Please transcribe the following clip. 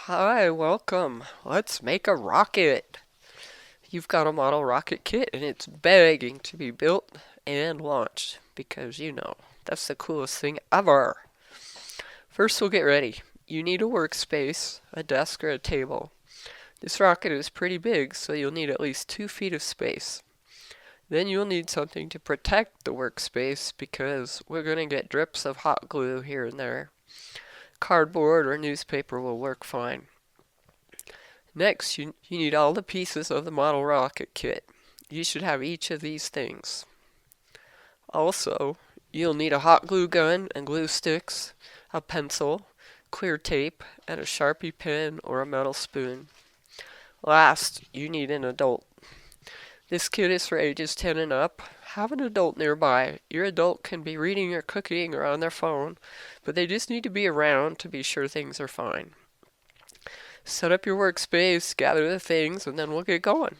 Hi, welcome. Let's make a rocket. You've got a model rocket kit and it's begging to be built and launched because that's the coolest thing ever. First, we'll get ready. You need a workspace, a desk, or a table. This rocket is pretty big, so you'll need at least 2 feet of space. Then you'll need something to protect the workspace because we're going to get drips of hot glue here and there. Cardboard or newspaper will work fine. Next, you need all the pieces of the model rocket kit. You should have each of these things. Also, you'll need a hot glue gun and glue sticks, a pencil, clear tape, and a Sharpie pen or a metal spoon. Last, you need an adult. This kit is for ages 10 and up. Have an adult nearby. Your adult can be reading or cooking or on their phone, but they just need to be around to be sure things are fine. Set up your workspace, gather the things, and then we'll get going.